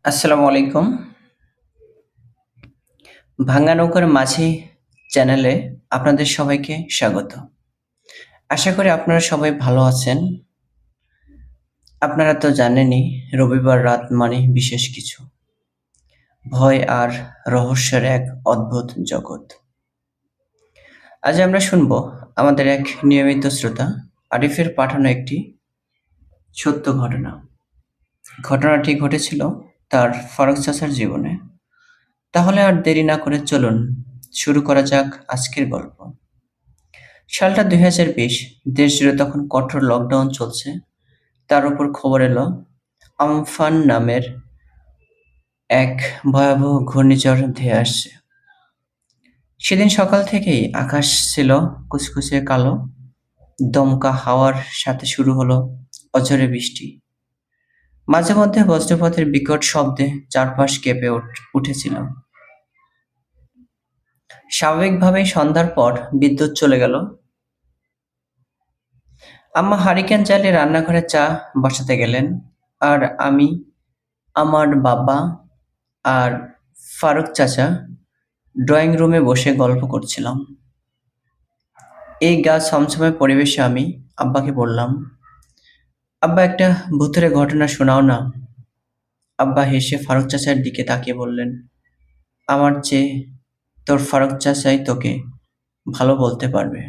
আসসালামু আলাইকুম। ভাঙা নৌকার মাঝি চ্যানেলে আপনাদের সবাইকে স্বাগত। আশা করি আপনারা সবাই ভালো আছেন। আপনারা তো জানেনই রবিবার রাত মানে বিশেষ কিছু। ভয় আর রহস্যের এক অদ্ভুত জগৎ। আজ আমরা শুনব আমাদের এক নিয়মিত শ্রোতা আরিফের পাঠানো একটি সত্য ঘটনা। ঘটনাটি ঘটেছিল তার ফারুক চাচার জীবনে। তাহলে আর দেরি না করে চলুন শুরু করা যাক আজকের গল্প। সালটা ২০২০। দেশ জুড়ে তখন কঠোর লকডাউন চলছে। তার উপর খবর এলো আমফান নামের এক ভয়াবহ ঘূর্ণিঝড় ধেয়ে আসছে। সেদিন সকাল থেকেই আকাশ ছিল কুচকুচে কালো। দমকা হাওয়ার সাথে শুরু হলো অঝোরে বৃষ্টি। মাঝে মধ্যে বজ্রপাতের বিকট শব্দে চারপাশ কেঁপে উঠেছিল। স্বাভাবিকভাবেই সন্ধ্যার পর বিদ্যুৎ চলে গেল। আম্মা হারিকেন জ্বালিয়ে রান্নাঘরে চা বসাতে গেলেন, আর আমি, আমার বাবা আর ফারুক চাচা ড্রয়িং রুমে বসে গল্প করছিলাম। এই গা ছমছমে পরিবেশে আমি আব্বাকে বললাম, আব্বা একটা ভূতের ঘটনা শোনাও না। আব্বা হেসে ফারুক চাচার দিকে তাকিয়ে বললেন, আমার চেয়ে তোর ফারুক চাচাই তোকে ভালো বলতে পারবে।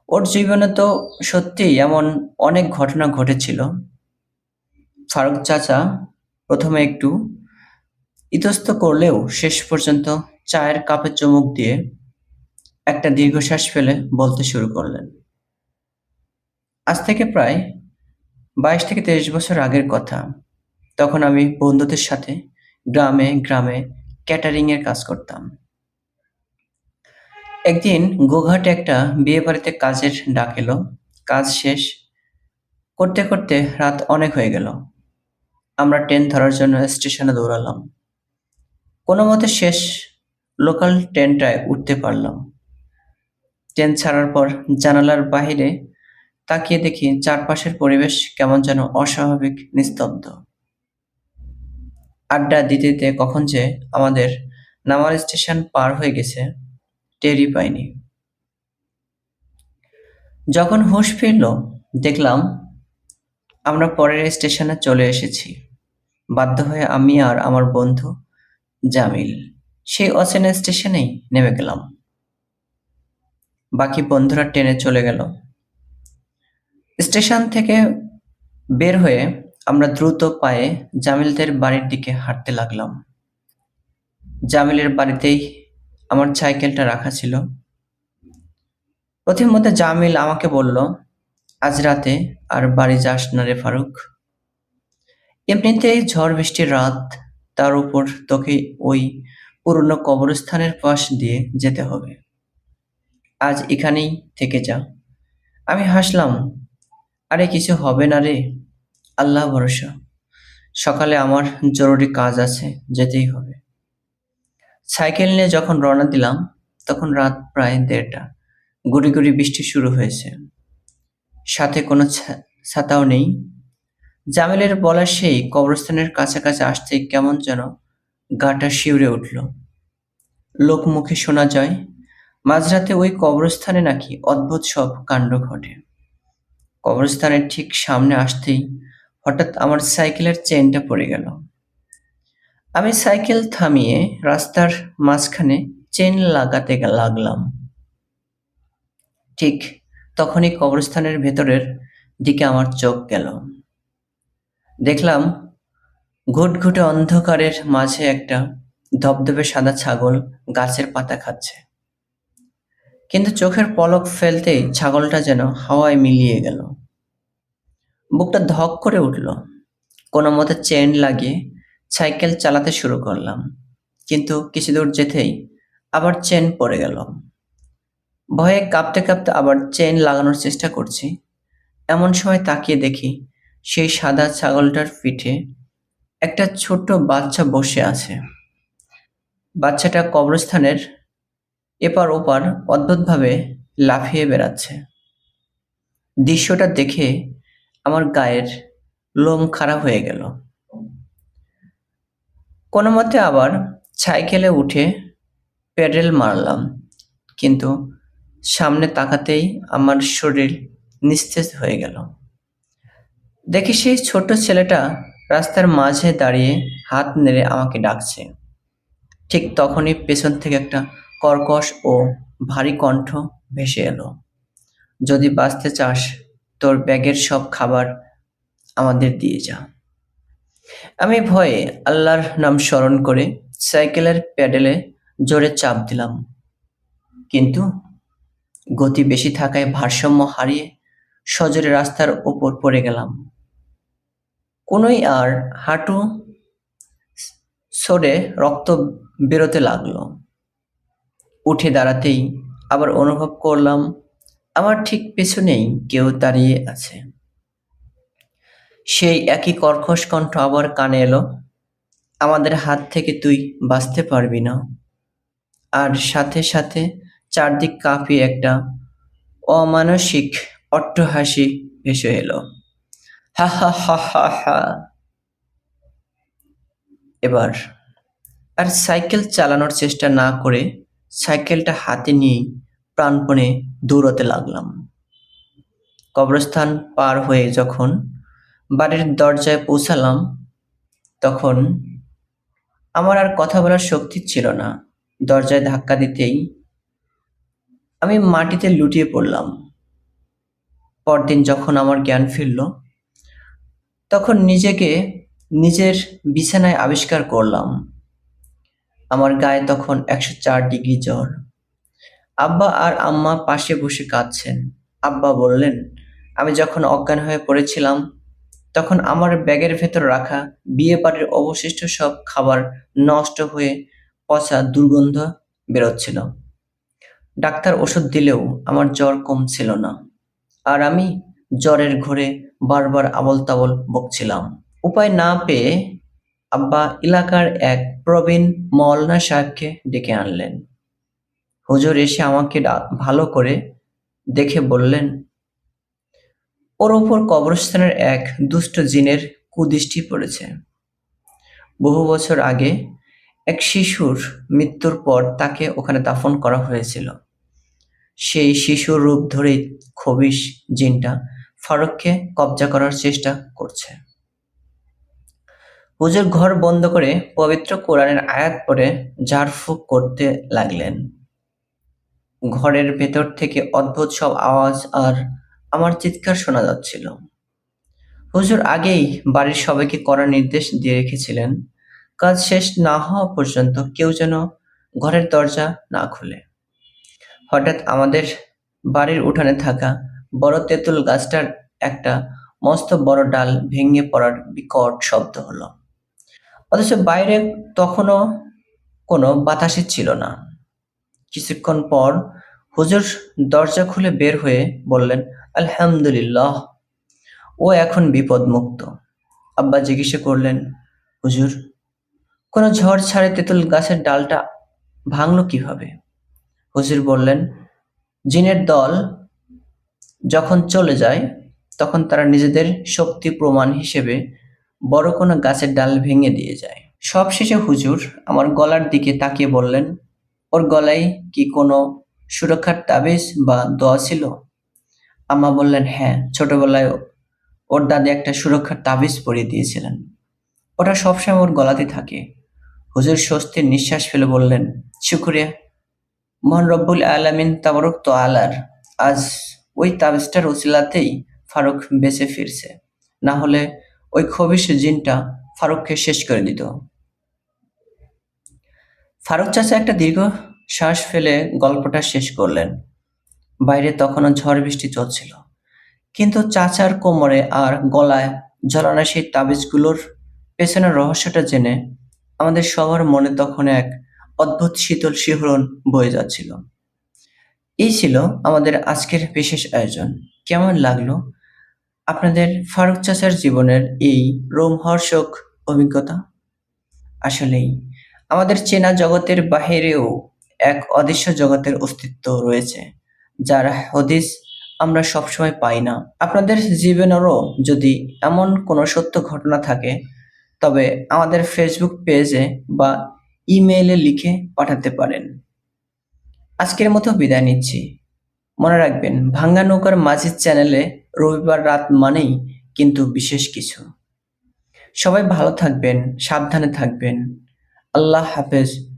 ওর জীবনে তো সত্যিই এমন অনেক ঘটনা ঘটেছিল। ফারুক চাচা প্রথমে একটু ইতস্ত করলেও শেষ পর্যন্ত চায়ের কাপে চুমুক দিয়ে একটা দীর্ঘশ্বাস ফেলে বলতে শুরু করলেন। আজ থেকে প্রায় ২২ থেকে ২৩ বছর আগের কথা। তখন আমি বন্ধুদের সাথে গ্রামে গ্রামে ক্যাটারিং এর কাজ করতাম। একদিন গোঘাটে একটা বিয়ে বাড়িতে কাজের ডাক এলো। কাজ শেষ করতে করতে রাত অনেক হয়ে গেল। আমরা ট্রেন ধরার জন্য স্টেশনে দৌড়ালাম। কোনো মতে শেষ লোকাল ট্রেনটায় উঠতে পারলাম। ট্রেন ছাড়ার পর জানালার বাহিরে তাকিয়ে দেখি চারপাশের পরিবেশ কেমন যেন অস্বাভাবিক নিস্তব্ধ। আড্ডা দিতে দিতে কখন যে আমাদের নামার স্টেশন পার হয়ে গেছে টেরই পাইনি। যখন হুঁশ ফিরল দেখলাম আমরা পরের স্টেশনে চলে এসেছি। বাধ্য হয়ে আমি আর আমার বন্ধু জামিল সেই অচেনা স্টেশনেই নেমে গেলাম। বাকি বন্ধুরা ট্রেনে চলে গেল। স্টেশন থেকে বের হয়ে আমরা দ্রুত পায়ে জামিলদের বাড়ির দিকে হাঁটতে লাগলাম। জামিলের বাড়িতেই আমার সাইকেলটা রাখা ছিল। প্রথমত জামিল আমাকে বলল, আজ রাতে আর বাড়ি যাস না রে ফারুক। এমনিতেই ঝড় বৃষ্টির রাত, তার উপর তোকে ওই পুরনো কবরস্থানের পাশ দিয়ে যেতে হবে। আজ এখানেই থেকে যা। আমি হাসলাম, আরে কিছু হবে না রে, আল্লাহ ভরসা। সকালে আমার জরুরি কাজ আছে, যেতেই হবে। সাইকেল নিয়ে যখন রওনা দিলাম তখন রাত প্রায় ১:৩০। গুড়ি গুড়ি বৃষ্টি শুরু হয়েছে। সাথে কোনো ছাতাও নেই। জামিলের বলা সেই কবরস্থানের কাছাকাছি আসতেই কেমন যেন গাটা শিউরে উঠল। লোকমুখে শোনা যায় মাঝরাতে ওই কবরস্থানে নাকি অদ্ভুত সব কাণ্ড ঘটে। কবরস্থানের ঠিক সামনে আসতেই হঠাৎ আমার সাইকেলের চেইনটা পড়ে গেল। আমি সাইকেল থামিয়ে রাস্তার মাঝখানে চেইন লাগাতে লাগলাম। ঠিক তখনই কবরস্থানের ভেতরের দিকে আমার চোখ গেল। দেখলাম ঘুটঘুটে অন্ধকারের মাঝে একটা ধবধবে সাদা ছাগল গাছের পাতা খাচ্ছে। কিন্তু চোখের পলক ফেলতেই ছাগলটা যেন হাওয়ায় মিলিয়ে গেল। বুকটা ধক করে উঠল। কোনো মতে চেইন লাগিয়ে সাইকেল চালাতে শুরু করলাম। কিন্তু কিছু দূর যেতেই আবার চেইন পড়ে গেল। ভয়ে কাঁপতে কাঁপতে আবার চেইন লাগানোর চেষ্টা করছি। এমন সময় তাকিয়ে দেখি সেই সাদা ছাগলটার পিঠে একটা ছোট্ট বাচ্চা বসে আছে। বাচ্চাটা কবরস্থানের এপার ওপার অদ্ভুতভাবে লাফিয়ে বেড়াচ্ছে। দৃশ্যটা দেখে আমার গায়ের লোম খাড়া হয়ে গেল। কোনো মতে আবার সাইকেলে উঠে পেডেল মারলাম, কিন্তু সামনে তাকাতেই আমার শরীর নিস্তেজ হয়ে গেল। দেখি সেই ছোট্ট ছেলেটা রাস্তার মাঝে দাঁড়িয়ে হাত নেড়ে আমাকে ডাকছে। ঠিক তখনই পেছন থেকে একটা কর্কশ ও ভারী কণ্ঠ ভেসে এলো, যদি বাঁচতে চাস তোর ব্যাগের সব খাবার আমাদের দিয়ে যা। আমি ভয়ে আল্লাহর নাম স্মরণ করে সাইকেলের প্যাডেলে জোরে চাপ দিলাম, কিন্তু গতি বেশি থাকায় ভারসাম্য হারিয়ে সজোরে রাস্তার ওপর পড়ে গেলাম। কোনোই আর হাঁটু সরে রক্ত বেরোতে লাগলো। উঠে দাঁড়াতেই আবার অনুভব করলাম আমার ঠিক পেছনেই কেউ দাঁড়িয়ে আছে। সেই একই কর্কশ কণ্ঠ আবার কানে এলো, আমাদের হাত থেকে তুই বাঁচতে পারবি না। আর সাথে সাথে চারদিক কাঁপিয়ে একটা অমানসিক অট্টহাসি ভেসে এলো। হা হা হা হা হা। এবার আর সাইকেল চালানোর চেষ্টা না করে সাইকেলটা হাতে নিয়ে প্রাণপণে দৌড়াতে লাগলাম। কবরস্থান পার হয়ে যখন বাড়ির দরজায় পৌঁছালাম, তখন আমার আর কথা বলার শক্তি ছিল না। দরজায় ধাক্কা দিতেই আমি মাটিতে লুটিয়ে পড়লাম। পরদিন যখন আমার জ্ঞান ফিরল, তখন নিজেকে নিজের বিছানায় আবিষ্কার করলাম। আমার গায়ে তখন 104 ডিগ্রি জ্বর। আব্বা আর আম্মা পাশে বসে কাঁদছেন। আব্বা বললেন, আমি যখন অজ্ঞান হয়ে পড়েছিলাম তখন আমার ব্যাগের ভেতর রাখা বিয়ে বাড়ির অবশিষ্ট সব খাবার নষ্ট হয়ে পচা দুর্গন্ধ বেরোচ্ছিল। ডাক্তার ওষুধ দিলেও আমার জ্বর কমছিল না, আর আমি জ্বরের ঘোরে বারবার আবল তাবল বকছিলাম। উপায় না পেয়ে আব্বা এলাকার এক প্রবীণ মওলানা সাহেবকে ডেকে আনলেন। হুজুর এসে আমাকে ভালো করে দেখে বললেন, ওর ওপর কবরস্থানের এক দুষ্ট জিনের কুদৃষ্টি পড়েছে। বহু বছর আগে এক শিশুর মৃত্যুর পর তাকে ওখানে দাফন করা হয়েছিল। সেই শিশুর রূপ ধরেই খবিশ জিনটা ফারুককে কবজা করার চেষ্টা করছে। হুজুর ঘর বন্ধ করে পবিত্র কোরআনের আয়াত পড়ে ঝাড়ফুঁক করতে লাগলেন। ঘরের ভেতর থেকে অদ্ভুত সব আওয়াজ আর আমার চিৎকার শোনা যাচ্ছিল। হুজুর আগেই বাড়ির সবাইকে কড়া নির্দেশ দিয়ে রেখেছিলেন, কাজ শেষ না হওয়া পর্যন্ত কেউ যেন ঘরের দরজা না খুলে। হঠাৎ আমাদের বাড়ির উঠানে থাকা বড় তেঁতুল গাছটার একটা মস্ত বড় ডাল ভেঙে পড়ার বিকট শব্দ হলো। অথচ বাইরে তখনও কোনো বাতাসই ছিল না। কিছুক্ষণ পর হুজুর দরজা খুলে বের হয়ে বললেন, আলহামদুলিল্লাহ, ও এখন বিপদমুক্ত। আব্বা জিজ্ঞাসা করলেন, হুজুর কোনো ঝড় ছাড়ে তেঁতুল গাছের ডালটা ভাঙলো কিভাবে? হুজুর বললেন, জিনের দল যখন চলে যায় তখন তারা নিজেদের শক্তি প্রমাণ হিসেবে বড় কোনো গাছের ডাল ভেঙে দিয়ে যায়। সবশেষে হুজুর আমার গলার দিকে তাকিয়ে বললেন, ওর গলায় কি কোনো সুরক্ষার তাবিজ বা দোয়া ছিল? আম্মা বললেন, হ্যাঁ, ছোটবেলায় ওর দাদি একটা সুরক্ষার তাবিজ পরিয়ে দিয়েছিলেন। ওটা সবসময় ওর গলাতে থাকে। হুজুর স্বস্তির নিঃশ্বাস ফেলে বললেন, শুকরিয়া মহান রব্বুল আলামিন তাবারক তাআলার, আজ ওই তাবিজটার উসিলাতেই ফারুক বেঁচে ফিরছে, না হলে ওই খবিশ জিনটা ফারুককে শেষ করে দিত। ফারুক চাচা একটা দীর্ঘ শ্বাস ফেলে গল্পটা শেষ করলেন। বাইরে তখনও ঝড় বৃষ্টি চলছিল, কিন্তু চাচার কোমরে আর গলায় ঝোলানো সেই তাবিজগুলোর পেছনের রহস্যটা জেনে আমাদের সবার মনে তখন এক অদ্ভুত শীতল শিহরণ বয়ে যাচ্ছিল। এই ছিল আমাদের আজকের বিশেষ আয়োজন। কেমন লাগলো আপনাদের ফারুক চাচার জীবনের এই রোমহর্ষক অভিজ্ঞতা? আসলেই আমাদের চেনা জগতের বাহিরেও এক অদৃশ্য জগতের অস্তিত্ব রয়েছে, যার হদিস আমরা সবসময় পাই না। আপনাদের জীবনেরও যদি এমন কোনো সত্য ঘটনা থাকে, তবে আমাদের ফেসবুক পেজে বা ইমেইলে লিখে পাঠাতে পারেন। আজকের মতো বিদায় নিচ্ছি। মনে রাখবেন, ভাঙ্গা নৌকার মাঝির চ্যানেলে রবিবার রাত মানেই কিন্তু বিশেষ কিছু। সবাই ভালো থাকবেন, সাবধানে থাকবেন। আল্লাহ হাফেজ।